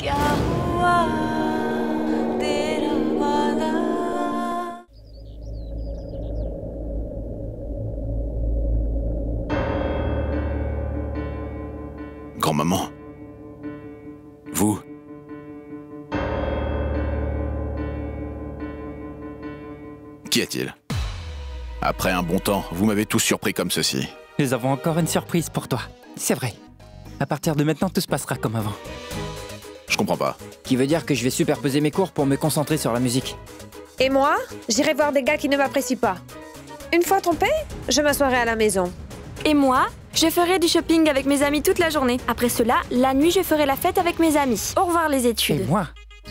क्या हुआ तेरा वादा। Grand-maman, vous... Qu'y a-t-il? Après un bon temps, vous m'avez tous surpris comme ceci. Nous avons encore une surprise pour toi. C'est vrai. À partir de maintenant, tout se passera comme avant. Je comprends pas. Qui veut dire que je vais superposer mes cours pour me concentrer sur la musique. Et moi, j'irai voir des gars qui ne m'apprécient pas. Une fois trompée, je m'assoirai à la maison. Et moi, je ferai du shopping avec mes amis toute la journée. Après cela, la nuit, je ferai la fête avec mes amis. Au revoir les Et études. moi,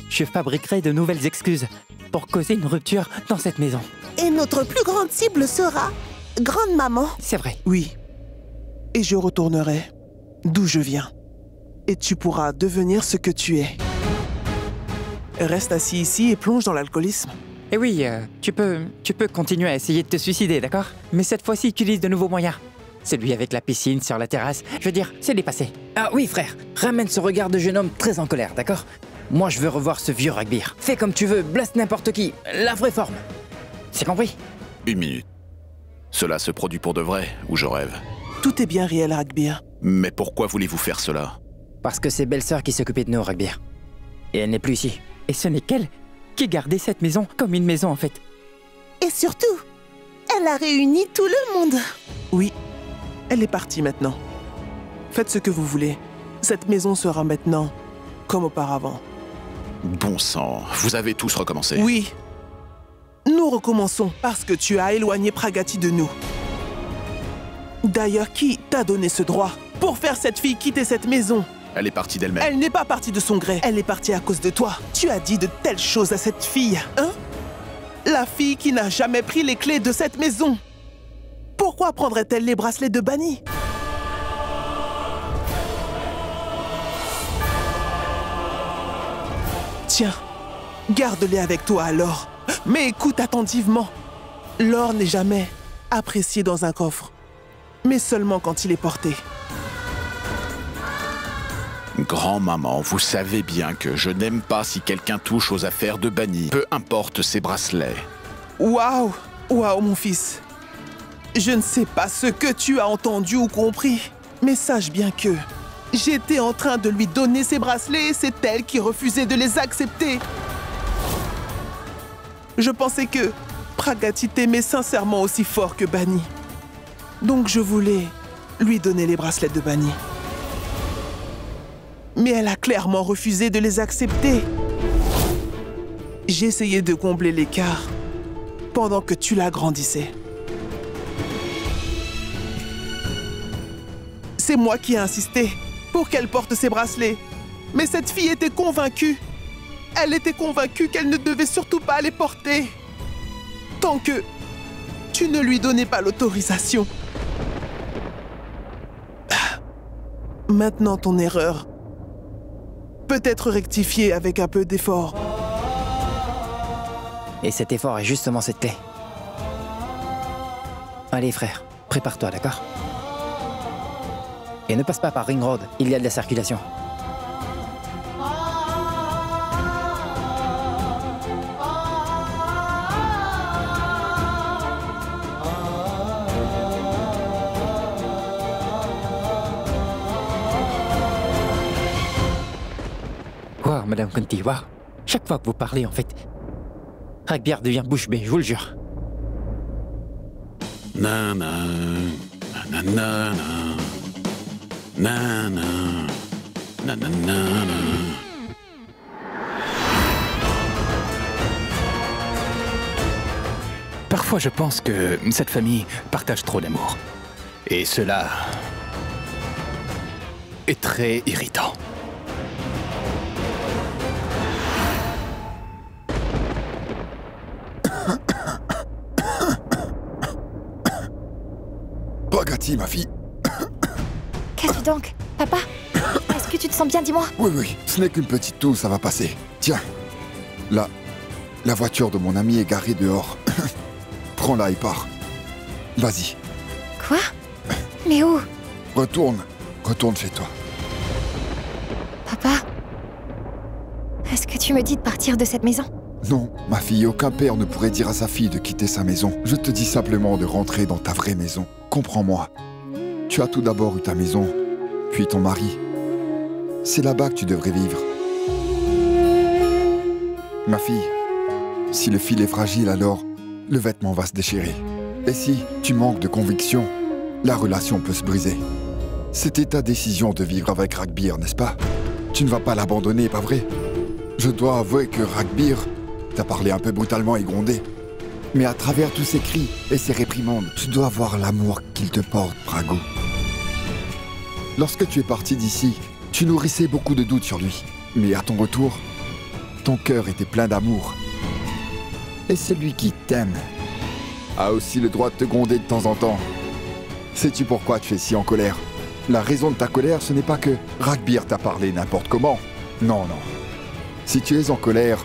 je fabriquerai de nouvelles excuses pour causer une rupture dans cette maison. Et notre plus grande cible sera Grande-maman. C'est vrai. Oui. Et je retournerai d'où je viens. Et tu pourras devenir ce que tu es. Reste assis ici et plonge dans l'alcoolisme. Et oui, tu peux continuer à essayer de te suicider, d'accord? Mais cette fois-ci, utilise de nouveaux moyens. Celui avec la piscine sur la terrasse, je veux dire, c'est dépassé. Ah oui, frère, ramène ce regard de jeune homme très en colère, d'accord? Moi, je veux revoir ce vieux rugby. Fais comme tu veux, blast n'importe qui. La vraie forme. C'est compris? Une minute. Cela se produit pour de vrai ou je rêve? Tout est bien réel, Ragbir. Mais pourquoi voulez-vous faire cela? Parce que c'est belle-sœur qui s'occupait de nous au rugby. Et elle n'est plus ici. Et ce n'est qu'elle qui gardait cette maison comme une maison en fait. Et surtout, elle a réuni tout le monde. Oui, elle est partie maintenant. Faites ce que vous voulez. Cette maison sera maintenant comme auparavant. Bon sang, vous avez tous recommencé. Oui. Nous recommençons parce que tu as éloigné Pragati de nous. D'ailleurs, qui t'a donné ce droit pour faire cette fille quitter cette maison? Elle est partie d'elle-même. Elle n'est pas partie de son gré. Elle est partie à cause de toi. Tu as dit de telles choses à cette fille, hein? La fille qui n'a jamais pris les clés de cette maison. Pourquoi prendrait-elle les bracelets de Bani? Tiens, garde-les avec toi alors. Mais écoute attentivement. L'or n'est jamais apprécié dans un coffre, mais seulement quand il est porté. Grand-maman, vous savez bien que je n'aime pas si quelqu'un touche aux affaires de Bani, peu importe ses bracelets. Waouh! Waouh, mon fils. Je ne sais pas ce que tu as entendu ou compris, mais sache bien que j'étais en train de lui donner ses bracelets et c'est elle qui refusait de les accepter. Je pensais que Pragati t'aimait sincèrement aussi fort que Bani. Donc je voulais lui donner les bracelets de Bani. Mais elle a clairement refusé de les accepter. J'ai essayé de combler l'écart pendant que tu l'agrandissais. C'est moi qui ai insisté pour qu'elle porte ses bracelets. Mais cette fille était convaincue. Elle était convaincue qu'elle ne devait surtout pas les porter. Tant que tu ne lui donnais pas l'autorisation. Maintenant, ton erreur peut être rectifiée avec un peu d'effort. Et cet effort est justement cette clé. Allez, frère, prépare-toi, d'accord? Et ne passe pas par Ring Road, il y a de la circulation. Waouh, Madame Conti, waouh. Chaque fois que vous parlez, en fait, Ragbir devient bouche bée, je vous le jure. Nana, nanana, nana, nanana. Parfois, je pense que cette famille partage trop d'amour. Et cela est très irritant. Pragati, ma fille. Qu'as-tu donc? Papa? Est-ce que tu te sens bien, dis-moi? Oui, oui, ce n'est qu'une petite toux, ça va passer. Tiens, la voiture de mon ami est garée dehors. Prends-la et pars. Vas-y. Quoi? Mais où? Retourne chez toi. Papa? Tu me dis de partir de cette maison? Non, ma fille, aucun père ne pourrait dire à sa fille de quitter sa maison. Je te dis simplement de rentrer dans ta vraie maison. Comprends-moi. Tu as tout d'abord eu ta maison, puis ton mari. C'est là-bas que tu devrais vivre. Ma fille, si le fil est fragile, alors le vêtement va se déchirer. Et si tu manques de conviction, la relation peut se briser. C'était ta décision de vivre avec Ragbir, n'est-ce pas? Tu ne vas pas l'abandonner, pas vrai? Je dois avouer que Ragbir t'a parlé un peu brutalement et grondé. Mais à travers tous ces cris et ces réprimandes, tu dois voir l'amour qu'il te porte, Prago. Lorsque tu es parti d'ici, tu nourrissais beaucoup de doutes sur lui. Mais à ton retour, ton cœur était plein d'amour. Et celui qui t'aime a aussi le droit de te gronder de temps en temps. Sais-tu pourquoi tu es si en colère? La raison de ta colère, ce n'est pas que Ragbir t'a parlé n'importe comment. Non, non. Si tu es en colère,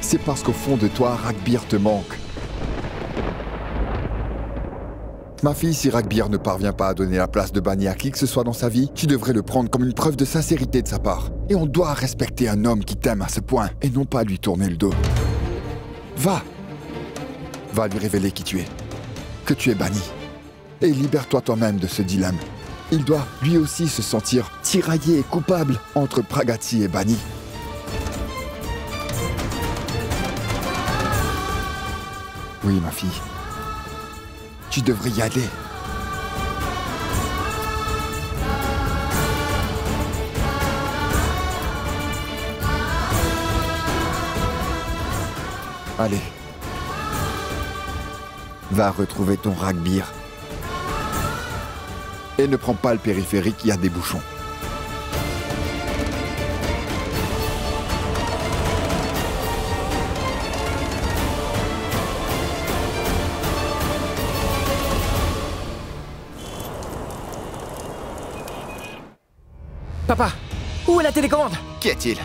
c'est parce qu'au fond de toi, Ragbir te manque. Ma fille, si Ragbir ne parvient pas à donner la place de Bani à qui que ce soit dans sa vie, tu devrais le prendre comme une preuve de sincérité de sa part. Et on doit respecter un homme qui t'aime à ce point, et non pas lui tourner le dos. Va lui révéler qui tu es, que tu es Bani. Et libère-toi toi-même de ce dilemme. Il doit lui aussi se sentir tiraillé et coupable entre Pragati et Bani. Oui, ma fille. Tu devrais y aller. Allez. Va retrouver ton Ragbir. Et ne prends pas le périphérique, il y a des bouchons. Papa, où est la télécommande? Qu'y a-t-il?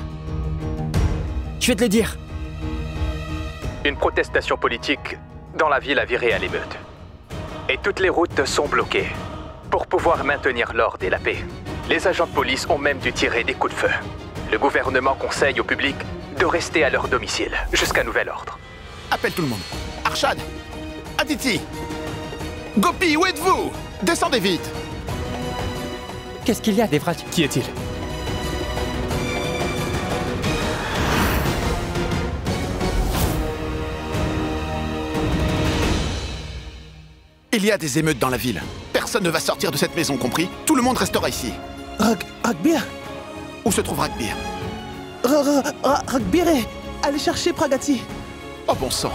Je vais te le dire. Une protestation politique dans la ville a viré à l'émeute. Et toutes les routes sont bloquées. Pour pouvoir maintenir l'ordre et la paix, les agents de police ont même dû tirer des coups de feu. Le gouvernement conseille au public de rester à leur domicile jusqu'à nouvel ordre. Appelle tout le monde. Arshad, Aditi, Gopi, où êtes-vous? Descendez vite. Qu'est-ce qu'il y a, Devraj? Qui est-il? Il y a des émeutes dans la ville. Personne ne va sortir de cette maison, compris? Tout le monde restera ici. Ragbir? Où se trouve Ragbir? Ragbir, allez chercher Pragati. Oh bon sang.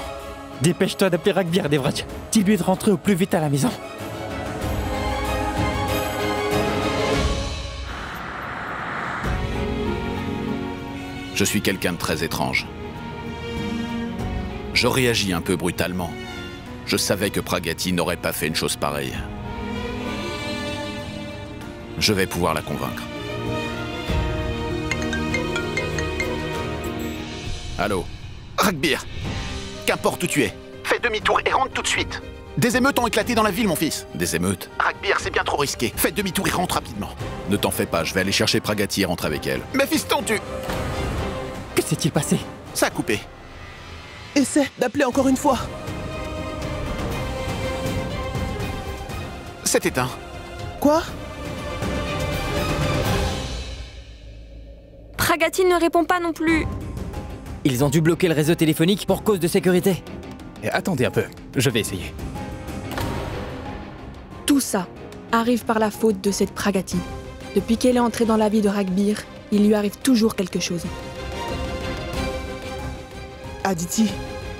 Dépêche-toi d'appeler Ragbir, Devraj. Dis-lui de rentrer au plus vite à la maison. Je suis quelqu'un de très étrange. Je réagis un peu brutalement. Je savais que Pragati n'aurait pas fait une chose pareille. Je vais pouvoir la convaincre. Allô? Ragbir, qu'importe où tu es, fais demi-tour et rentre tout de suite. Des émeutes ont éclaté dans la ville, mon fils. Des émeutes? Ragbir, c'est bien trop risqué. Fais demi-tour et rentre rapidement. Ne t'en fais pas, je vais aller chercher Pragati et rentrer avec elle. Mais fiston, tu... Que s'est-il passé? Ça a coupé. Essaie d'appeler encore une fois. C'est éteint. Quoi? Pragati ne répond pas non plus. Ils ont dû bloquer le réseau téléphonique pour cause de sécurité. Attendez un peu, je vais essayer. Tout ça arrive par la faute de cette Pragati. Depuis qu'elle est entrée dans la vie de Ragbir, il lui arrive toujours quelque chose. Aditi,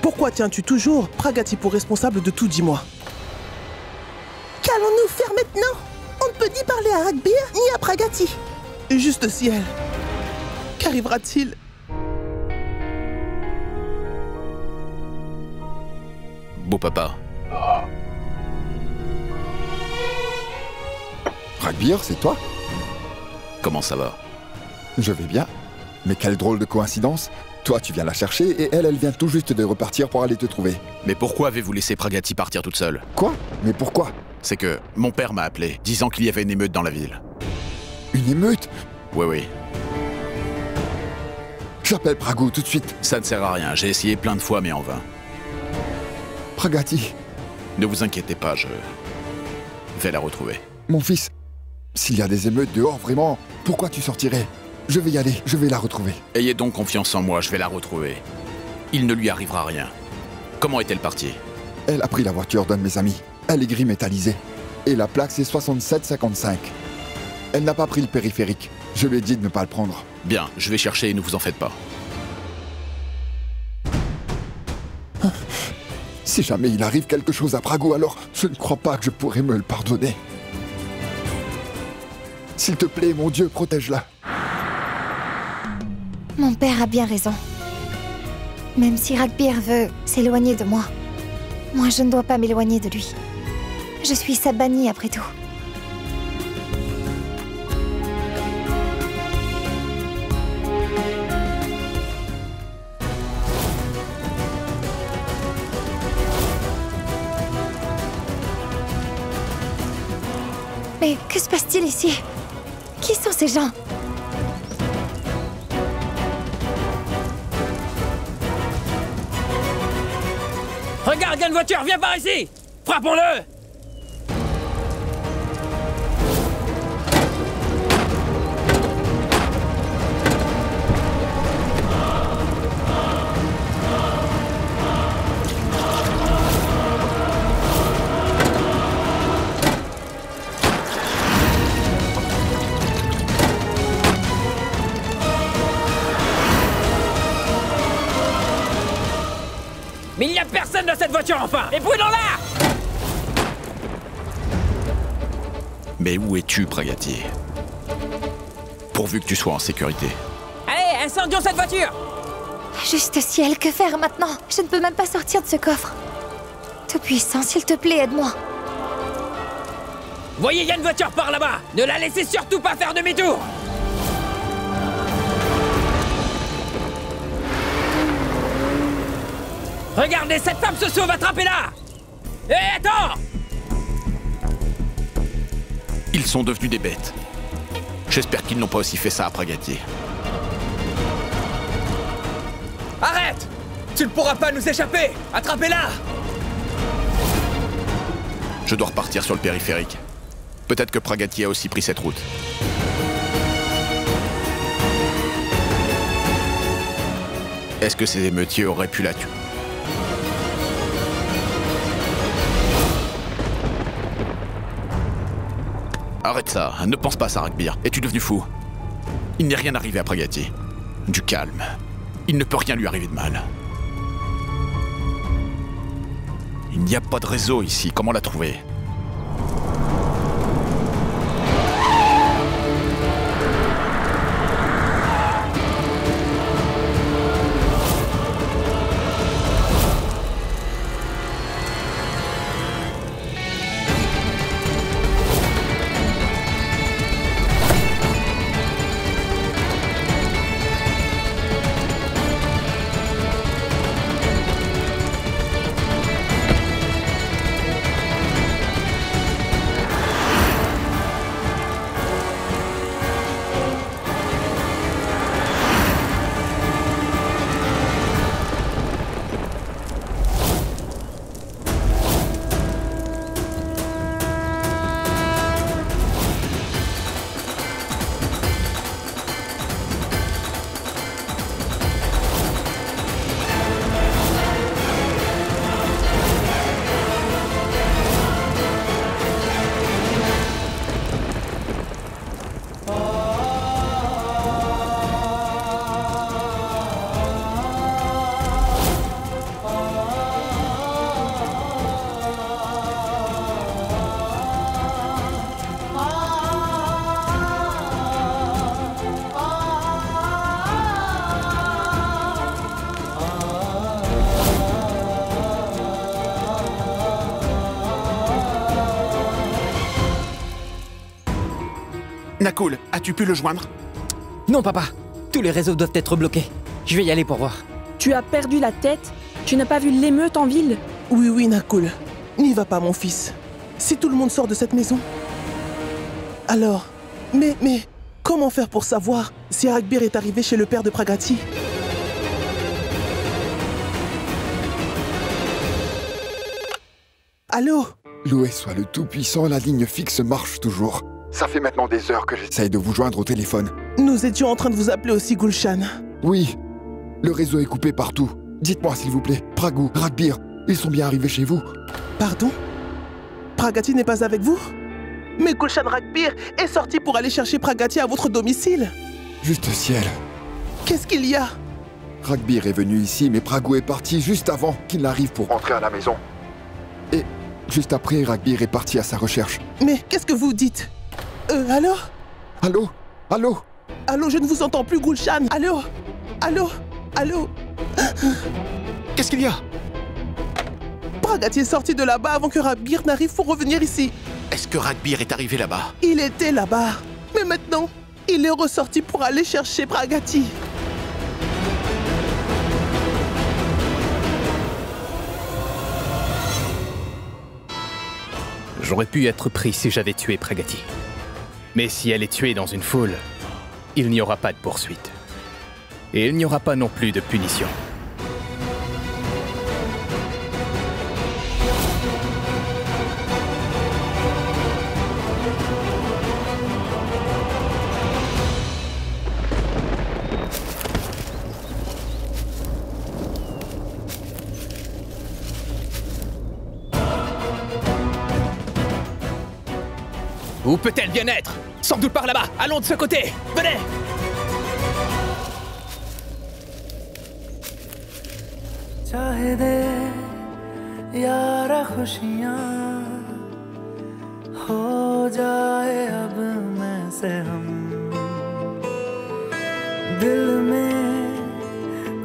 pourquoi tiens-tu toujours Pragati pour responsable de tout, dis-moi? Qu'allons-nous faire maintenant? On ne peut ni parler à Ragbir, ni à Pragati. Juste ciel. Qu'arrivera-t-il? Beau papa. Ragbir, c'est toi? Comment ça va? Je vais bien. Mais quelle drôle de coïncidence. Toi, tu viens la chercher et elle vient tout juste de repartir pour aller te trouver. Mais pourquoi avez-vous laissé Pragati partir toute seule? Quoi? Mais pourquoi? C'est que mon père m'a appelé, disant qu'il y avait une émeute dans la ville. Une émeute? Oui. J'appelle Pragou tout de suite. Ça ne sert à rien, j'ai essayé plein de fois mais en vain. Pragati, Ne vous inquiétez pas, je vais la retrouver. mon fils, s'il y a des émeutes dehors, vraiment, pourquoi tu sortirais? Je vais y aller, je vais la retrouver. Ayez donc confiance en moi, je vais la retrouver. Il ne lui arrivera rien. Comment est-elle partie? Elle a pris la voiture d'un de mes amis. Elle est gris métallisée. Et la plaque, c'est 6755. Elle n'a pas pris le périphérique. Je lui ai dit de ne pas le prendre. Bien, je vais chercher et ne vous en faites pas. Si jamais il arrive quelque chose à Pragou, alors je ne crois pas que je pourrai me le pardonner. S'il te plaît, mon Dieu, protège-la. Mon père a bien raison. Même si Ragbir veut s'éloigner de moi, moi je ne dois pas m'éloigner de lui. Je suis sa bannie après tout. Mais que se passe-t-il ici? Qui sont ces gens? Regarde, il y a une voiture, viens par ici! Frappons-le! Mais il n'y a personne dans cette voiture, enfin! Et brûlons-la! Mais où es-tu, Pragati? Pourvu que tu sois en sécurité. Allez, incendions cette voiture! Juste ciel, que faire maintenant? Je ne peux même pas sortir de ce coffre. Tout-puissant, s'il te plaît, aide-moi. Voyez, il y a une voiture par là-bas! Ne la laissez surtout pas faire demi-tour! Regardez, cette femme se sauve, attrapez-la! Hé, attends! Ils sont devenus des bêtes. J'espère qu'ils n'ont pas aussi fait ça à Pragati. Arrête! Tu ne pourras pas nous échapper! Attrapez-la! Je dois repartir sur le périphérique. Peut-être que Pragati a aussi pris cette route. Est-ce que ces émeutiers auraient pu la tuer? Arrête ça, ne pense pas à ça, Ragbir. Es-tu devenu fou? Il n'est rien arrivé à Pragati. Du calme. Il ne peut rien lui arriver de mal. Il n'y a pas de réseau ici, comment la trouver? Nakul, as-tu pu le joindre? Non, papa. Tous les réseaux doivent être bloqués. Je vais y aller pour voir. Tu as perdu la tête? Tu n'as pas vu l'émeute en ville? Oui, oui, Nakul. N'y va pas, mon fils. Si tout le monde sort de cette maison... Alors... Mais... Comment faire pour savoir si Ragbir est arrivé chez le père de Pragati? Allô? Loué soit le Tout-Puissant, la ligne fixe marche toujours. Ça fait maintenant des heures que j'essaye de vous joindre au téléphone. Nous étions en train de vous appeler aussi, Gulshan. Oui, le réseau est coupé partout. Dites-moi s'il vous plaît, Pragou, Ragbir, ils sont bien arrivés chez vous? Pardon? Pragati n'est pas avec vous? Mais Gulshan Ragbir est sorti pour aller chercher Pragati à votre domicile. Juste ciel. Qu'est-ce qu'il y a? Ragbir est venu ici, mais Pragou est parti juste avant qu'il n'arrive pour rentrer à la maison. Et juste après, Ragbir est parti à sa recherche. Mais qu'est-ce que vous dites? Allô? Allô? Allô? Allô, je ne vous entends plus, Gulshan. Allô? Allô? Allô? Qu'est-ce qu'il y a? Pragati est sorti de là-bas avant que Ragbir n'arrive pour revenir ici. Est-ce que Ragbir est arrivé là-bas? Il était là-bas. Mais maintenant, il est ressorti pour aller chercher Pragati. J'aurais pu être pris si j'avais tué Pragati. Mais si elle est tuée dans une foule, il n'y aura pas de poursuite. Et il n'y aura pas non plus de punition. Où peut-elle bien être? Sans doute par là-bas. Allons de ce côté. Venez! चाहे दे यारा खुशियाँ हो जाए अब मैं से हम दिल में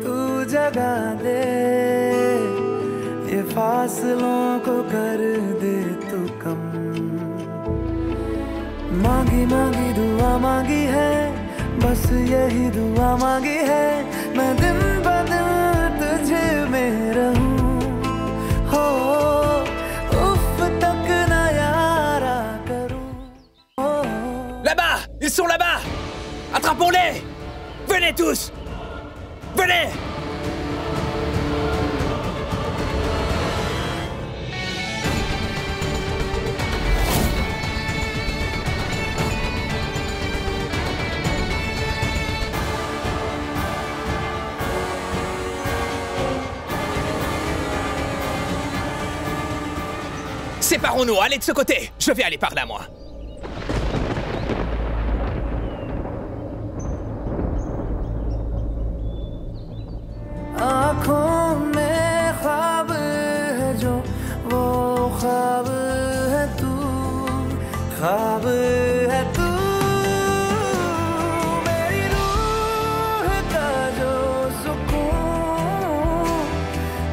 तू जगा दे ये फासलों को कर दे तू कम मांगी मांगी दुआ मांगी है बस यही दुआ मांगी है मैं दिन ब दिन तुझे में रहूं हो उफ तक न यारा करूं Là-bas! Ils sont là-bas! Attrapons-les! Venez tous! Venez! Séparons-nous, allez de ce côté. Je vais aller par là, moi. आँखों में ख्वाब है जो वो ख्वाब है तू ख्वाब है तू मेरी रूह का जो सुकून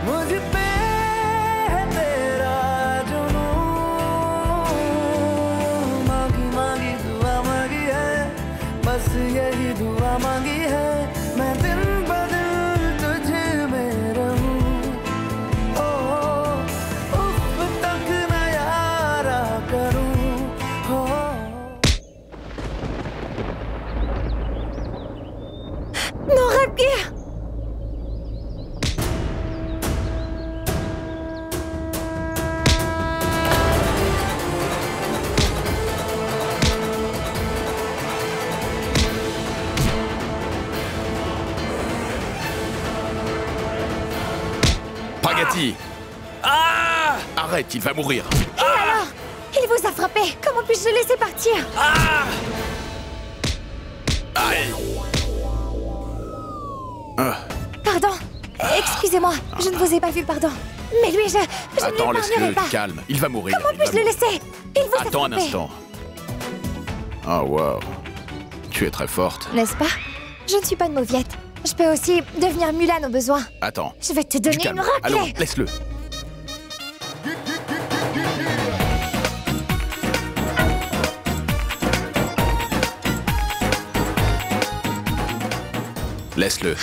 मुझ पे है तेरा जुनून मांगी मांगी दुआ मांगी है बस यही दुआ मांगी है मैं दिन ब दिन तुझे में रहूं ओ उफ तक न यारा करूं हो Non, Ragbir! Pragati! Ah! Arrête, il va mourir. Et alors? Il vous a frappé! Comment puis-je le laisser partir? Ah! Aïe! Ah. Pardon! Excusez-moi, je ne vous ai pas vu, pardon. Mais lui, je Attends, ne laisse-le, l'épargnerai pas. calme. Il va mourir. Comment il va puis-je le mourir. laisser? Il vous a Attends un frappé. instant. Oh, wow. Tu es très forte. N'est-ce pas? Je ne suis pas de mauviette. Je peux aussi devenir Mulan au besoin. Attends. Je vais te Du donner calme. une raclée. Allons, laisse-le. Laisse-le.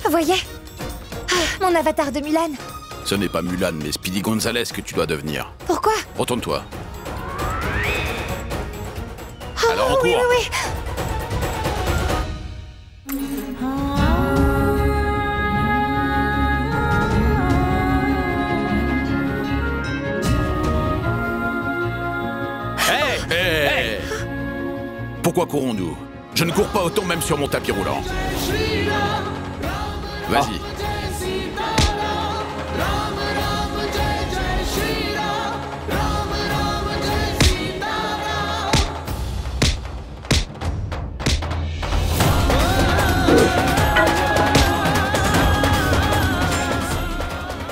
Vous voyez? Mon avatar de Mulan. Ce n'est pas Mulan, mais Speedy Gonzalez que tu dois devenir. Pourquoi? Retourne-toi. Oh, Alors on oui, court. oui, oui. quoi courons-nous? Je ne cours pas autant même sur mon tapis roulant. Vas-y.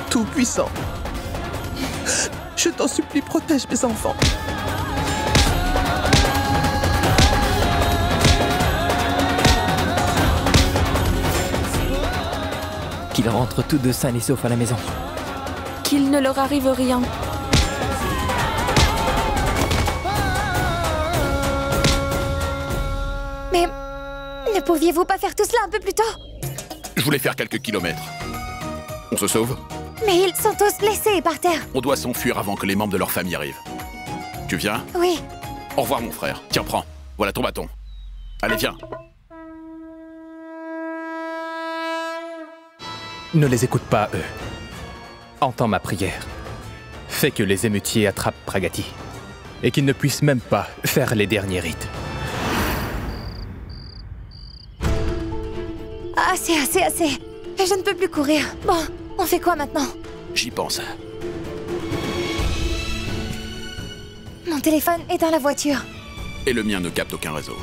Tout-puissant, je t'en supplie, protège mes enfants. Qu'ils rentrent tous deux sains et saufs à la maison. Qu'il ne leur arrive rien. Mais ne pouviez-vous pas faire tout cela un peu plus tôt? Je voulais faire quelques kilomètres. On se sauve? Mais ils sont tous blessés par terre. On doit s'enfuir avant que les membres de leur famille arrivent. Tu viens? Oui. Au revoir mon frère. Tiens, prends. Voilà ton bâton. Allez, viens. Ne les écoute pas, eux. Entends ma prière. Fais que les émeutiers attrapent Pragati. Et qu'ils ne puissent même pas faire les derniers rites. Assez, assez, assez. Je ne peux plus courir. Bon, on fait quoi maintenant? J'y pense. Mon téléphone est dans la voiture. Et le mien ne capte aucun réseau.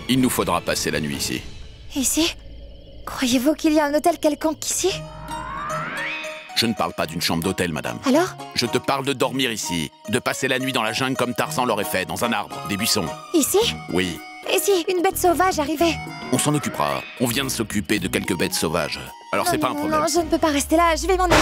Il nous faudra passer la nuit ici. Ici? Croyez-vous qu'il y a un hôtel quelconque ici? Je ne parle pas d'une chambre d'hôtel, madame. Alors? Je te parle de dormir ici. De passer la nuit dans la jungle comme Tarzan l'aurait fait, dans un arbre, des buissons. Ici? Oui. Et si une bête sauvage arrivait? On s'en occupera. On vient de s'occuper de quelques bêtes sauvages. Alors c'est pas un problème. Non, je ne peux pas rester là, je vais m'en aller.